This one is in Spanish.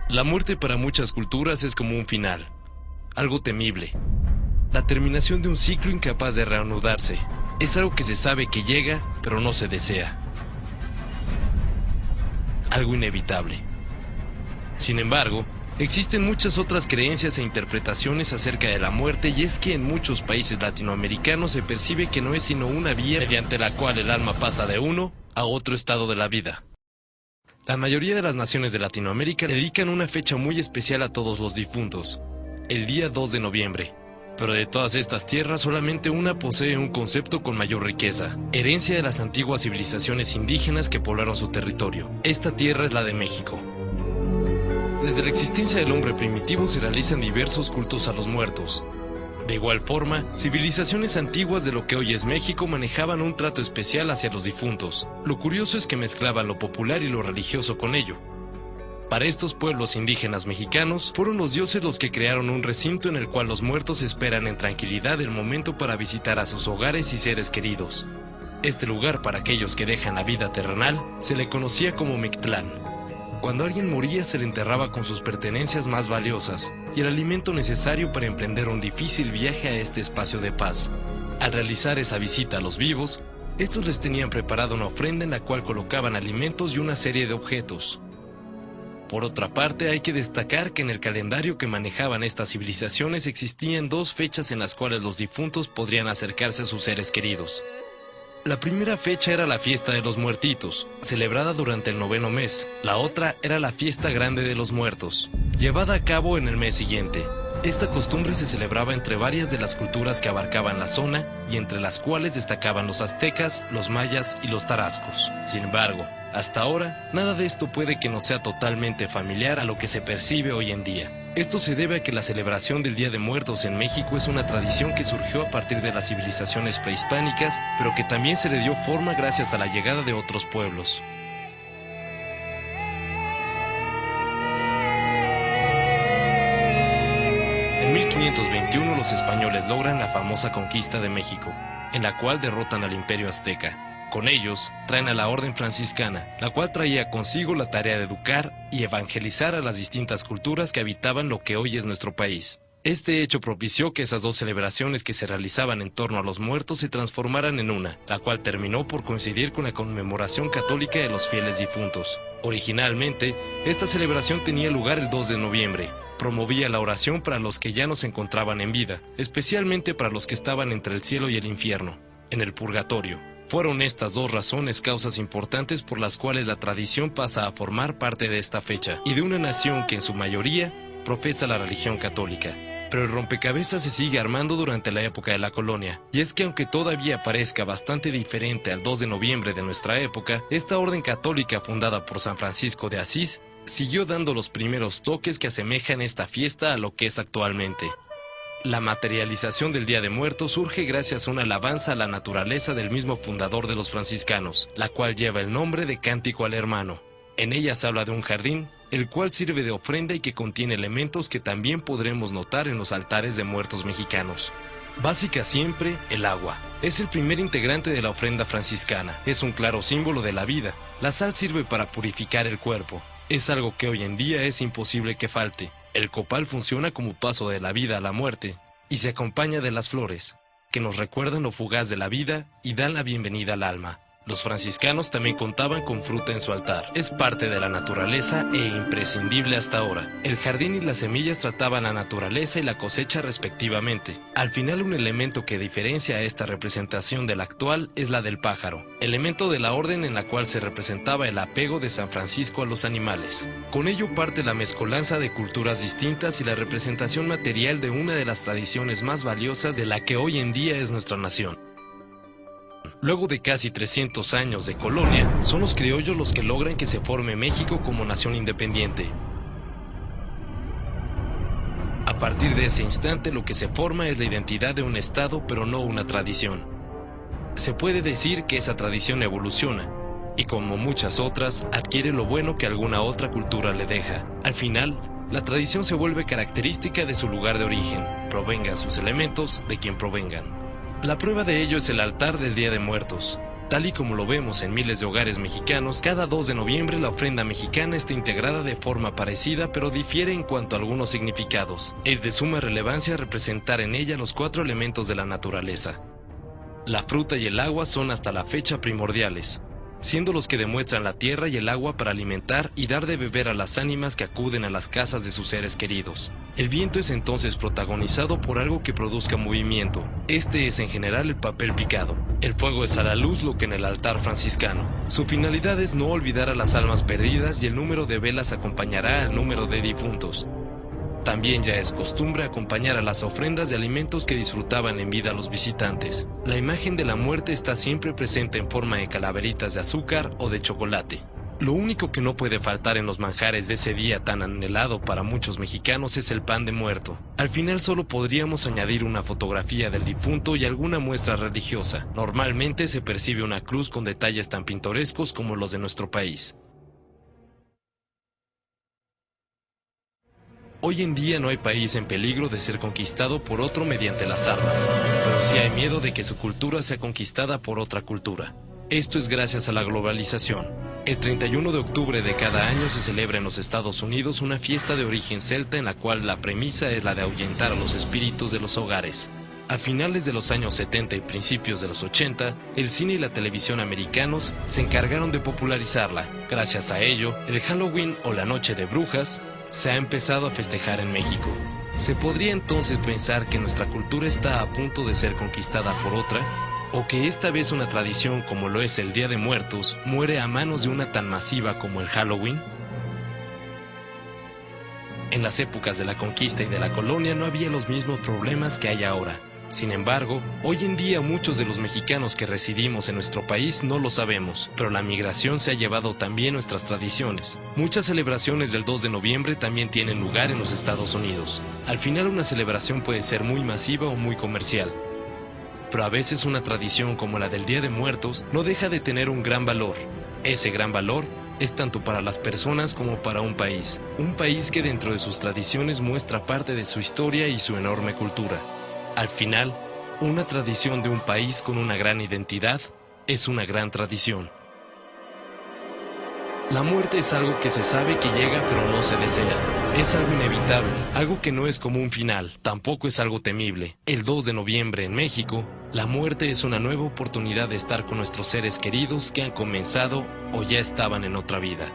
La muerte para muchas culturas es como un final, algo temible. La terminación de un ciclo incapaz de reanudarse. Es algo que se sabe que llega, pero no se desea. Algo inevitable. Sin embargo, existen muchas otras creencias e interpretaciones acerca de la muerte, y es que en muchos países latinoamericanos se percibe que no es sino una vía mediante la cual el alma pasa de uno a otro estado de la vida. La mayoría de las naciones de Latinoamérica dedican una fecha muy especial a todos los difuntos, el día 2 de noviembre. Pero de todas estas tierras, solamente una posee un concepto con mayor riqueza, herencia de las antiguas civilizaciones indígenas que poblaron su territorio. Esta tierra es la de México. Desde la existencia del hombre primitivo se realizan diversos cultos a los muertos. De igual forma, civilizaciones antiguas de lo que hoy es México manejaban un trato especial hacia los difuntos. Lo curioso es que mezclaban lo popular y lo religioso con ello. Para estos pueblos indígenas mexicanos, fueron los dioses los que crearon un recinto en el cual los muertos esperan en tranquilidad el momento para visitar a sus hogares y seres queridos. Este lugar, para aquellos que dejan la vida terrenal, se le conocía como Mictlán. Cuando alguien moría, se le enterraba con sus pertenencias más valiosas y el alimento necesario para emprender un difícil viaje a este espacio de paz. Al realizar esa visita a los vivos, estos les tenían preparada una ofrenda en la cual colocaban alimentos y una serie de objetos. Por otra parte, hay que destacar que en el calendario que manejaban estas civilizaciones existían dos fechas en las cuales los difuntos podrían acercarse a sus seres queridos. La primera fecha era la fiesta de los muertitos, celebrada durante el 9º mes. La otra era la fiesta grande de los muertos, llevada a cabo en el mes siguiente. Esta costumbre se celebraba entre varias de las culturas que abarcaban la zona y entre las cuales destacaban los aztecas, los mayas y los tarascos. Sin embargo, hasta ahora, nada de esto puede que no sea totalmente familiar a lo que se percibe hoy en día. Esto se debe a que la celebración del Día de Muertos en México es una tradición que surgió a partir de las civilizaciones prehispánicas, pero que también se le dio forma gracias a la llegada de otros pueblos. En 1521 los españoles logran la famosa conquista de México, en la cual derrotan al Imperio Azteca. Con ellos, traen a la Orden Franciscana, la cual traía consigo la tarea de educar y evangelizar a las distintas culturas que habitaban lo que hoy es nuestro país. Este hecho propició que esas dos celebraciones que se realizaban en torno a los muertos se transformaran en una, la cual terminó por coincidir con la conmemoración católica de los fieles difuntos. Originalmente, esta celebración tenía lugar el 2 de noviembre. Promovía la oración para los que ya no se encontraban en vida, especialmente para los que estaban entre el cielo y el infierno, en el purgatorio. Fueron estas dos razones causas importantes por las cuales la tradición pasa a formar parte de esta fecha y de una nación que en su mayoría profesa la religión católica. Pero el rompecabezas se sigue armando durante la época de la colonia, y es que aunque todavía parezca bastante diferente al 2 de noviembre de nuestra época, esta orden católica fundada por San Francisco de Asís siguió dando los primeros toques que asemejan esta fiesta a lo que es actualmente. La materialización del Día de Muertos surge gracias a una alabanza a la naturaleza del mismo fundador de los franciscanos, la cual lleva el nombre de Cántico al Hermano. En ella se habla de un jardín, el cual sirve de ofrenda y que contiene elementos que también podremos notar en los altares de muertos mexicanos. Básica siempre, el agua. Es el primer integrante de la ofrenda franciscana. Es un claro símbolo de la vida. La sal sirve para purificar el cuerpo. Es algo que hoy en día es imposible que falte. El copal funciona como paso de la vida a la muerte y se acompaña de las flores, que nos recuerdan lo fugaz de la vida y dan la bienvenida al alma. Los franciscanos también contaban con fruta en su altar. Es parte de la naturaleza e imprescindible hasta ahora. El jardín y las semillas trataban la naturaleza y la cosecha respectivamente. Al final, un elemento que diferencia a esta representación de la actual es la del pájaro, elemento de la orden en la cual se representaba el apego de San Francisco a los animales. Con ello parte la mezcolanza de culturas distintas y la representación material de una de las tradiciones más valiosas de la que hoy en día es nuestra nación. Luego de casi 300 años de colonia, son los criollos los que logran que se forme México como nación independiente. A partir de ese instante, lo que se forma es la identidad de un estado, pero no una tradición. Se puede decir que esa tradición evoluciona, y como muchas otras, adquiere lo bueno que alguna otra cultura le deja. Al final, la tradición se vuelve característica de su lugar de origen, provengan sus elementos de quien provengan. La prueba de ello es el altar del Día de Muertos. Tal y como lo vemos en miles de hogares mexicanos, cada 2 de noviembre la ofrenda mexicana está integrada de forma parecida, pero difiere en cuanto a algunos significados. Es de suma relevancia representar en ella los 4 elementos de la naturaleza. La fruta y el agua son hasta la fecha primordiales, siendo los que demuestran la tierra y el agua para alimentar y dar de beber a las ánimas que acuden a las casas de sus seres queridos. El viento es entonces protagonizado por algo que produzca movimiento. Este es en general el papel picado. El fuego es a la luz lo que en el altar franciscano. Su finalidad es no olvidar a las almas perdidas y el número de velas acompañará al número de difuntos. También ya es costumbre acompañar a las ofrendas de alimentos que disfrutaban en vida los visitantes. La imagen de la muerte está siempre presente en forma de calaveritas de azúcar o de chocolate. Lo único que no puede faltar en los manjares de ese día tan anhelado para muchos mexicanos es el pan de muerto. Al final solo podríamos añadir una fotografía del difunto y alguna muestra religiosa. Normalmente se percibe una cruz con detalles tan pintorescos como los de nuestro país. Hoy en día no hay país en peligro de ser conquistado por otro mediante las armas, pero sí hay miedo de que su cultura sea conquistada por otra cultura. Esto es gracias a la globalización. El 31 de octubre de cada año se celebra en los Estados Unidos una fiesta de origen celta en la cual la premisa es la de ahuyentar a los espíritus de los hogares. A finales de los años 70 y principios de los 80, el cine y la televisión americanos se encargaron de popularizarla. Gracias a ello, el Halloween o la Noche de Brujas se ha empezado a festejar en México. ¿Se podría entonces pensar que nuestra cultura está a punto de ser conquistada por otra? ¿O que esta vez una tradición como lo es el Día de Muertos muere a manos de una tan masiva como el Halloween? En las épocas de la conquista y de la colonia no había los mismos problemas que hay ahora. Sin embargo, hoy en día muchos de los mexicanos que residimos en nuestro país no lo sabemos, pero la migración se ha llevado también nuestras tradiciones. Muchas celebraciones del 2 de noviembre también tienen lugar en los Estados Unidos. Al final una celebración puede ser muy masiva o muy comercial, pero a veces una tradición como la del Día de Muertos no deja de tener un gran valor. Ese gran valor es tanto para las personas como para un país que dentro de sus tradiciones muestra parte de su historia y su enorme cultura. Al final, una tradición de un país con una gran identidad es una gran tradición. La muerte es algo que se sabe que llega pero no se desea. Es algo inevitable, algo que no es como un final, tampoco es algo temible. El 2 de noviembre en México, la muerte es una nueva oportunidad de estar con nuestros seres queridos que han comenzado o ya estaban en otra vida.